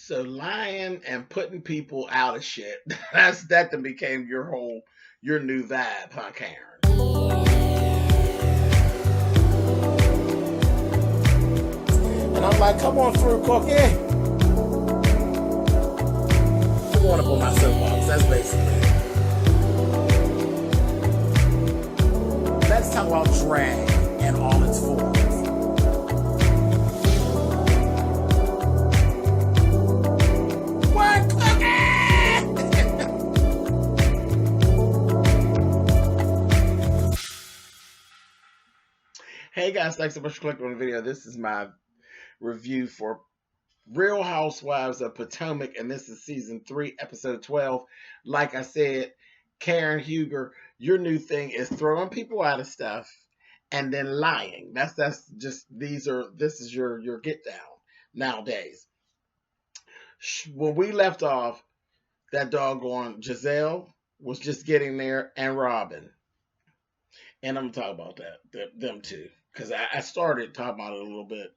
So lying and putting people out of shit, that then became your new vibe, huh, Karen? And I'm like, come on through, Cookie. I want to put my soapbox. That's basically it. Let's talk about drag and all its forms. What, Hey guys, thanks so much for clicking on the video. This is my review for Real Housewives of Potomac, and this is season 3, episode 12. Like I said, Karen Huger, your new thing is throwing people out of stuff and then lying. This is your get down nowadays. When we left off, that doggone Giselle was just getting there, and Robyn. And I'm gonna talk about them too, because I started talking about it a little bit.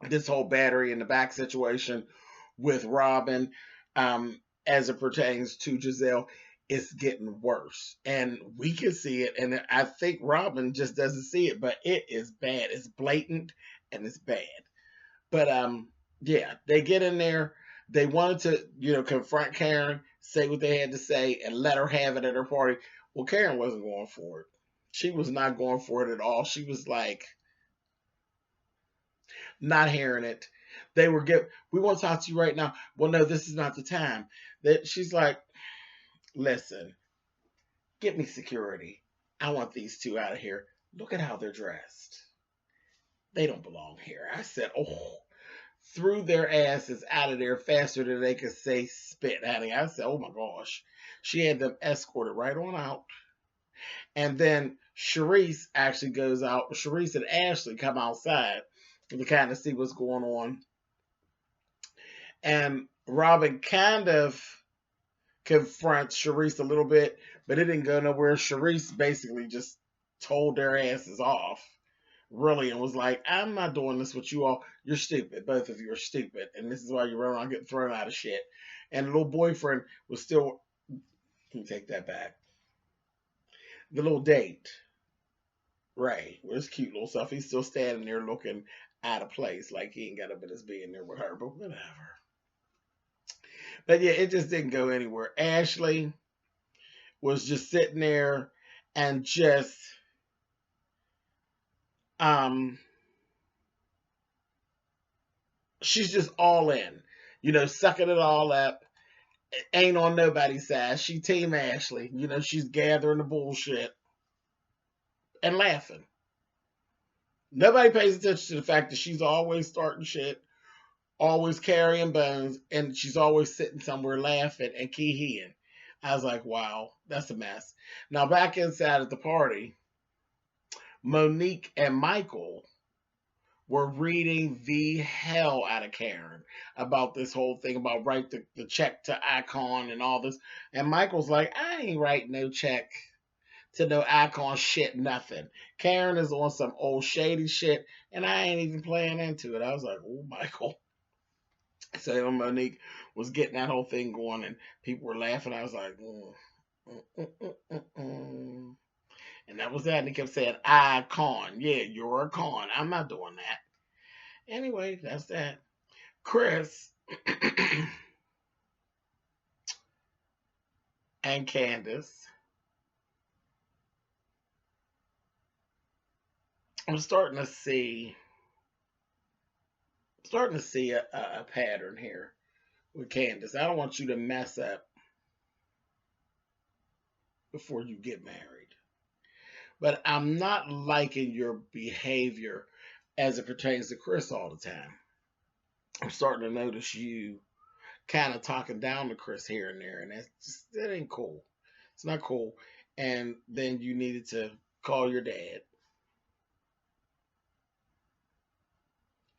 This whole battery in the back situation with Robyn, as it pertains to Giselle, is getting worse, and we can see it. And I think Robyn just doesn't see it, but it is bad. It's blatant and it's bad. But yeah, they get in there. They wanted to, confront Karen, say what they had to say, and let her have it at her party. Well, Karen wasn't going for it. She was not going for it at all. She was like, not hearing it. We want to talk to you right now. Well, no, this is not the time. That she's like, listen, get me security. I want these two out of here. Look at how they're dressed. They don't belong here. I said, oh, threw their asses out of there faster than they could say spit, honey. I said, oh my gosh. She had them escorted right on out. And then Cherise actually goes out. Cherise and Ashley come outside to kind of see what's going on. And Robyn kind of confronts Cherise a little bit, but it didn't go nowhere. Cherise basically just told their asses off, really, and was like, I'm not doing this with you all. You're stupid. Both of you are stupid. And this is why you're running around getting thrown out of shit. And the little boyfriend was still, let me take that back. The little date, Ray, with his cute little stuff, he's still standing there looking out of place, like he ain't got a business being there with her, but whatever. But yeah, it just didn't go anywhere. Ashley was just sitting there and just she's just all in, sucking it all up. Ain't on nobody's side. She team Ashley. She's gathering the bullshit and laughing. Nobody pays attention to the fact that she's always starting shit, always carrying bones, and she's always sitting somewhere laughing and key-heeing. I was like, wow, that's a mess. Now, back inside at the party, Monique and Michael were reading the hell out of Karen about this whole thing about write the check to Icon and all this. And Michael's like, I ain't writing no check to no Icon shit, nothing. Karen is on some old shady shit, and I ain't even playing into it. I was like, oh, Michael. So Monique was getting that whole thing going, and people were laughing. I was like, And that was that. And he kept saying, Icon. Yeah, you're a con. I'm not doing that. Anyway, that's that. Chris and Candiace. I'm starting to see a pattern here with Candiace. I don't want you to mess up before you get married. But I'm not liking your behavior as it pertains to Chris all the time. I'm starting to notice you kind of talking down to Chris here and there, and that ain't cool. It's not cool. And then you needed to call your dad.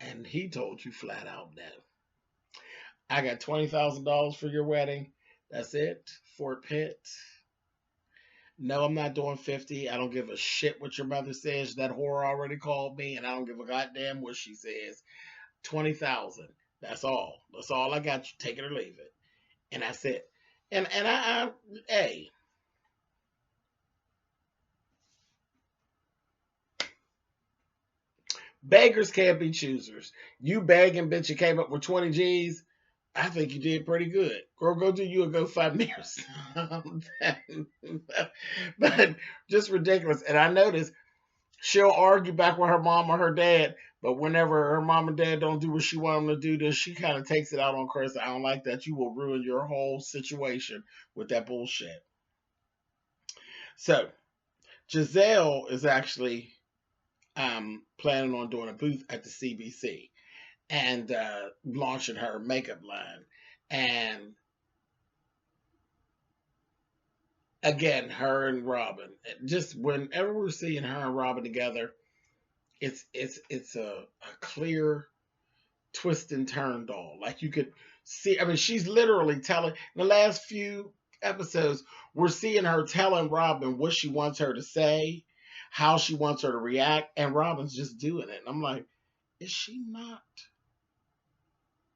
And he told you flat out no. I got $20,000 for your wedding. That's it. Fort Pitt. No, I'm not doing 50. I don't give a shit what your mother says. That whore already called me, and I don't give a goddamn what she says. 20,000. That's all. That's all I got. You take it or leave it. And that's it. And hey, beggars can't be choosers. You begging, bitch, you came up with 20 G's. I think you did pretty good. Girl, go do you a GoFundMe or something. But just ridiculous. And I noticed she'll argue back with her mom or her dad, but whenever her mom and dad don't do what she want them to do, then she kind of takes it out on Chris. I don't like that. You will ruin your whole situation with that bullshit. So Giselle is actually planning on doing a booth at the CBC and launching her makeup line. And again, her and Robyn, just whenever we're seeing her and Robyn together, it's a clear twist and turn doll. Like you could see, I mean, she's literally telling in the last few episodes, we're seeing her telling Robyn what she wants her to say, how she wants her to react, and Robyn's just doing it. And I'm like, is she not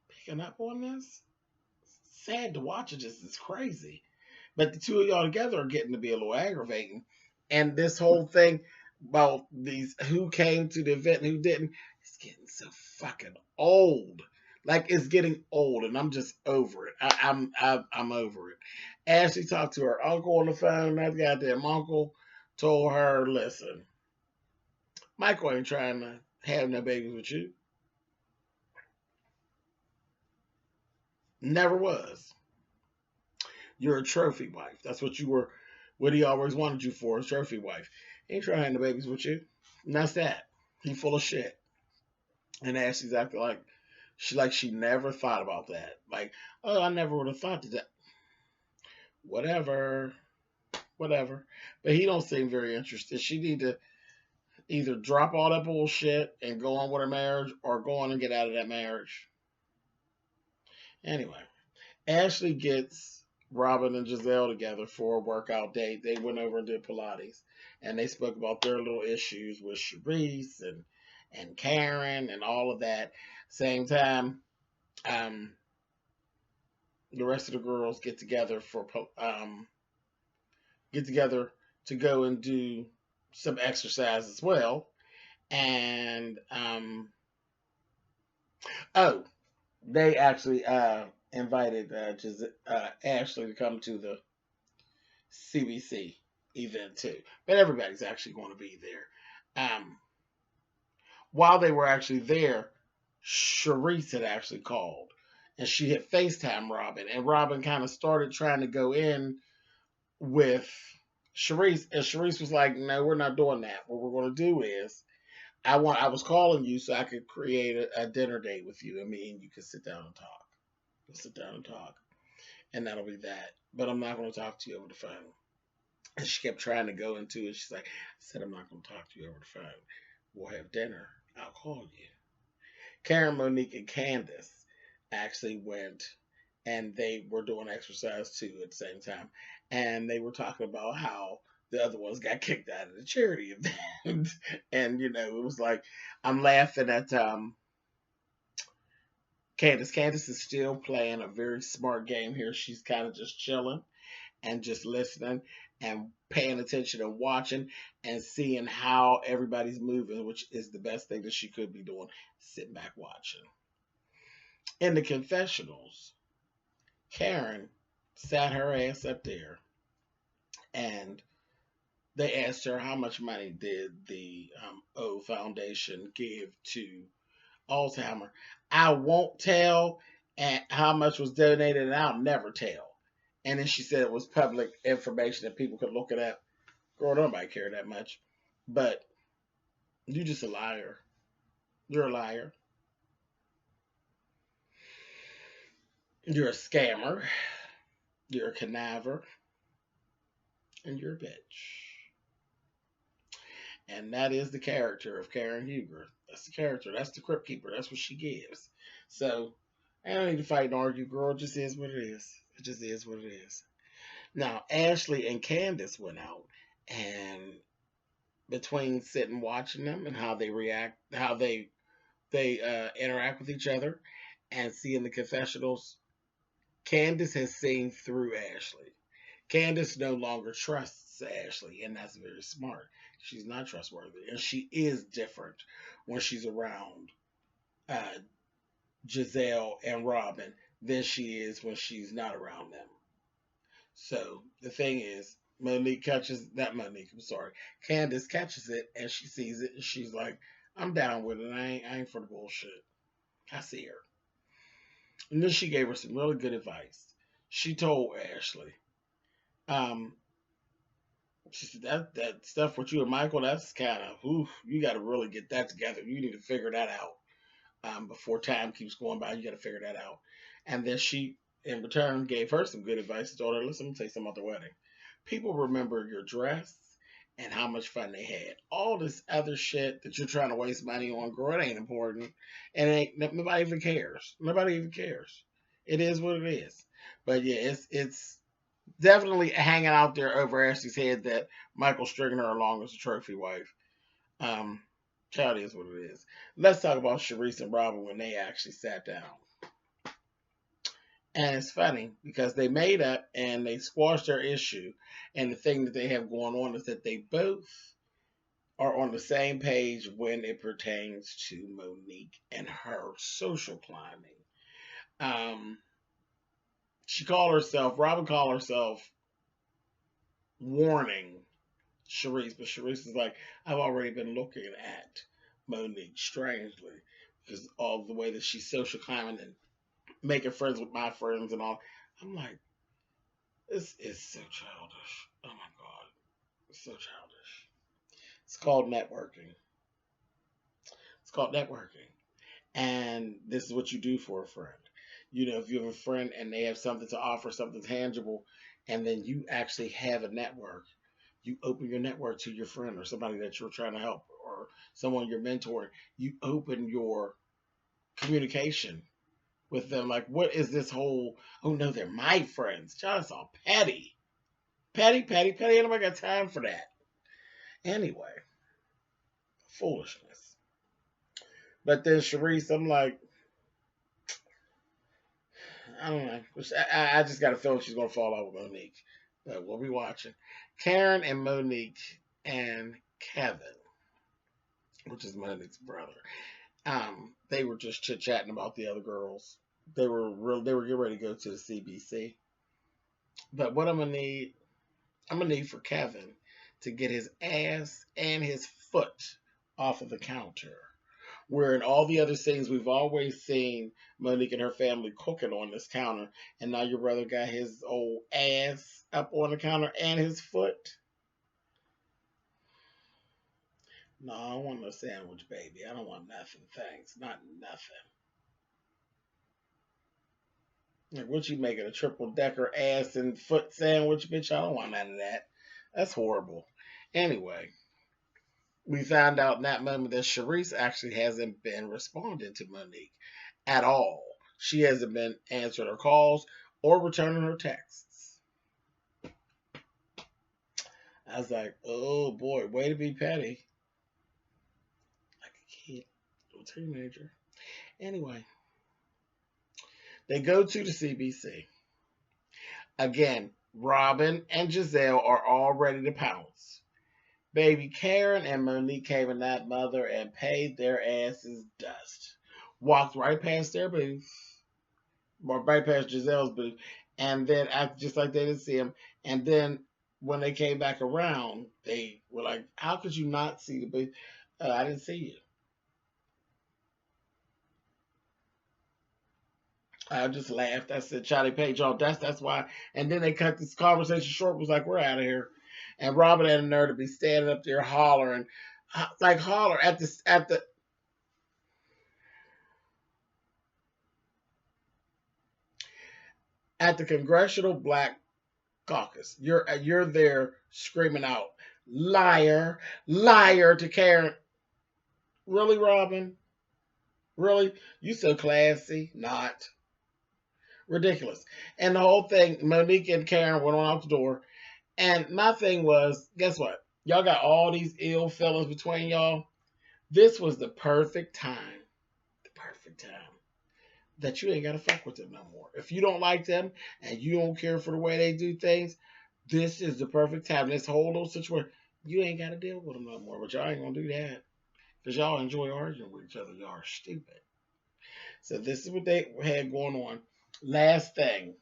picking up on this? Sad to watch it, just it's crazy. But the two of y'all together are getting to be a little aggravating. And this whole thing about these who came to the event and who didn't, it's getting so fucking old. Like it's getting old, and I'm just over it. I'm over it. Ashley talked to her uncle on the phone. That goddamn uncle told her, "Listen, Michael ain't trying to have no babies with you. Never was. You're a trophy wife. That's what you were. What he always wanted you for, a trophy wife. He ain't trying to have no babies with you. And that's that. He full of shit." And Ashley's acting like she never thought about that. Like, oh, I never would have thought that. Whatever, whatever. But he don't seem very interested. She need to either drop all that bullshit and go on with her marriage, or go on and get out of that marriage. Anyway, Ashley gets Robyn and Giselle together for a workout date. They went over and did Pilates, and they spoke about their little issues with Cherise and Karen and all of that. Same time, um, the rest of the girls get together to go and do some exercise as well. And oh, they actually invited Ashley to come to the CBC event too. But everybody's actually going to be there. While they were actually there, Cherise had actually called, and she had FaceTime Robyn, and Robyn kind of started trying to go in with Cherise, and Cherise was like, "No, we're not doing that. What we're going to do is, I was calling you so I could create a dinner date with you, and me and you could sit down and talk. We'll sit down and talk, and that'll be that. But I'm not going to talk to you over the phone." And she kept trying to go into it. She's like, "I said I'm not going to talk to you over the phone. We'll have dinner. I'll call you." Karen, Monique, and Candiace actually went, and they were doing exercise too at the same time. And they were talking about how the other ones got kicked out of the charity event. And, it was like, I'm laughing at Candiace. Candiace is still playing a very smart game here. She's kind of just chilling and just listening and paying attention and watching and seeing how everybody's moving, which is the best thing that she could be doing, sitting back watching. In the confessionals, Karen sat her ass up there, and they asked her how much money did the O Foundation give to Alzheimer. "I won't tell," and how much was donated, and I'll never tell. And then she said it was public information that people could look it up. Girl, nobody care that much. But you just a liar. You're a liar. You're a scammer. You're a conniver. And you're a bitch. And that is the character of Karen Huger. That's the character. That's the Crypt Keeper. That's what she gives. So, I don't need to fight and argue, girl. It just is what it is. It just is what it is. Now, Ashley and Candiace went out, and between sitting watching them and how they react, how they interact with each other, and see in the confessionals, Candiace has seen through Ashley. Candiace no longer trusts Ashley, and that's very smart. She's not trustworthy, and she is different when she's around uh, Giselle and Robyn than she is when she's not around them. So the thing is, I'm sorry, Candiace catches it and she sees it and she's like, I'm down with it. I ain't for the bullshit. I see her. And then she gave her some really good advice. She told Ashley, um, she said that stuff with you and Michael, that's kind of, you got to really get that together. You need to figure that out. Before time keeps going by. You got to figure that out. And then she, in return, gave her some good advice. Told her, listen, let me tell you something about the wedding. People remember your dress and how much fun they had. All this other shit that you're trying to waste money on, girl, it ain't important. And nobody even cares. Nobody even cares. It is what it is. But yeah, it's definitely hanging out there over Ashley's head that Michael's stringing her along as a trophy wife. Child is what it is. Let's talk about Cherise and Robyn when they actually sat down. And it's funny because they made up and they squashed their issue. And the thing that they have going on is that they both are on the same page when it pertains to Monique and her social climbing. Robyn called herself warning Cherise, but Cherise is like, I've already been looking at Monique strangely because all the way that she's social climbing and making friends with my friends and all. I'm like, this is so childish. Oh my God. It's so childish. It's called networking. It's called networking. And this is what you do for a friend. You know, if you have a friend and they have something to offer, something tangible, and then you actually have a network, you open your network to your friend or somebody that you're trying to help or someone you're mentoring. You open your communication with them. Like, what is this whole, oh no, they're my friends. Child, it's all petty. Petty. Ain't nobody got time for that. Anyway, foolishness. But then Cherise, I'm like, I don't know. I just got a feeling she's going to fall out with Monique. But we'll be watching. Karen and Monique and Kevin, which is Monique's brother, they were just chit-chatting about the other girls. They were getting ready to go to the CBC. But what I'm going to need for Kevin to get his ass and his foot off of the counter. Where in all the other scenes, we've always seen Monique and her family cooking on this counter. And now your brother got his old ass up on the counter and his foot. No, I don't want no sandwich, baby. I don't want nothing, thanks. Not nothing. Like, what you making, a triple-decker ass and foot sandwich, bitch? I don't want none of that. That's horrible. Anyway, we found out in that moment that Cherise actually hasn't been responding to Monique at all. She hasn't been answering her calls or returning her texts. I was like, oh boy, way to be petty. Like a kid, a teenager. Anyway, they go to the CBC. Again, Robyn and Giselle are all ready to pounce. Baby, Karen and Monique came in that mother and paid their asses dust. Walked right past their booth, or right past Giselle's booth, and then acted just like they didn't see him. And then when they came back around, they were like, how could you not see the booth? I didn't see you. I just laughed. I said, Charlie paid y'all dust, that's why. And then they cut this conversation short, was like, we're out of here. And Robyn had a nerve to be standing up there hollering, like holler at the Congressional Black Caucus. You're there screaming out, liar, liar to Karen. Really, Robyn? Really? You so classy? Not. Ridiculous. And the whole thing, Monique and Karen went on out the door. And my thing was, guess what? Y'all got all these ill feelings between y'all. This was the perfect time. The perfect time. that you ain't got to fuck with them no more. If you don't like them and you don't care for the way they do things, this is the perfect time. This whole little situation, you ain't got to deal with them no more. But y'all ain't going to do that because y'all enjoy arguing with each other. Y'all are stupid. So this is what they had going on. Last thing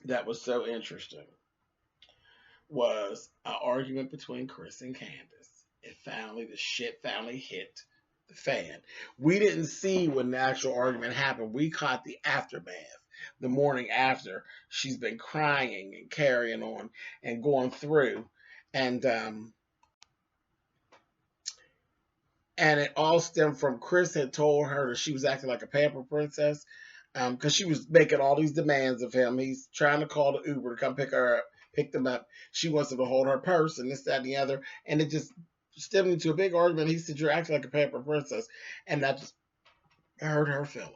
that was so interesting was an argument between Chris and Candiace. The shit finally hit the fan. We didn't see when the actual argument happened. We caught the aftermath. The morning after, she's been crying and carrying on and going through. And it all stemmed from Chris had told her that she was acting like a pamper princess because she was making all these demands of him. He's trying to call the Uber to come pick them up. She wants him to hold her purse and this, that, and the other. And it just stemmed into a big argument. He said, "You're acting like a pamper princess." And that just hurt her feelings.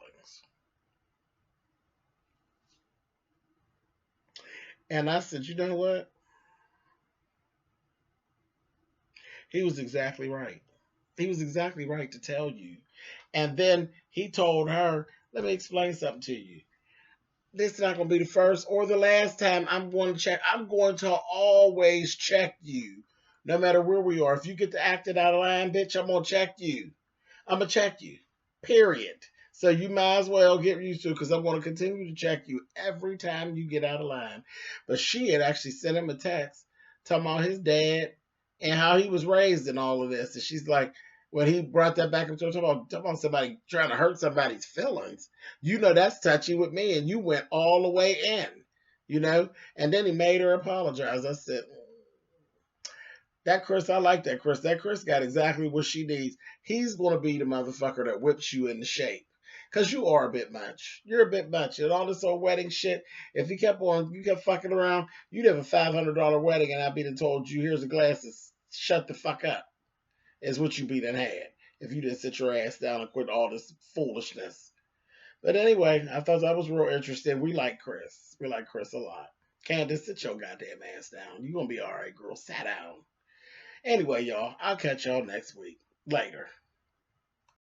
And I said, you know what? He was exactly right. He was exactly right to tell you. And then he told her, let me explain something to you. This is not going to be the first or the last time I'm going to check. I'm going to always check you, no matter where we are. If you get to acting out of line, bitch, I'm going to check you. I'm going to check you, period. So you might as well get used to it because I'm going to continue to check you every time you get out of line. But she had actually sent him a text talking about his dad and how he was raised in all of this. And she's like, when he brought that back up to her, talking about somebody trying to hurt somebody's feelings, you know that's touchy with me, and you went all the way in, you know? And then he made her apologize. I said, that Chris, I like that Chris. That Chris got exactly what she needs. He's going to be the motherfucker that whips you into shape. Because you are a bit much. You're a bit much. And all this old wedding shit, if you kept fucking around, you'd have a $500 wedding and I'd be told you, here's the glasses, shut the fuck up, is what you be done had. If you didn't sit your ass down and quit all this foolishness. But anyway, I thought that was real interesting. We like Chris. We like Chris a lot. Candiace, sit your goddamn ass down. You gonna be all right, girl. Sit down. Anyway, y'all, I'll catch y'all next week. Later.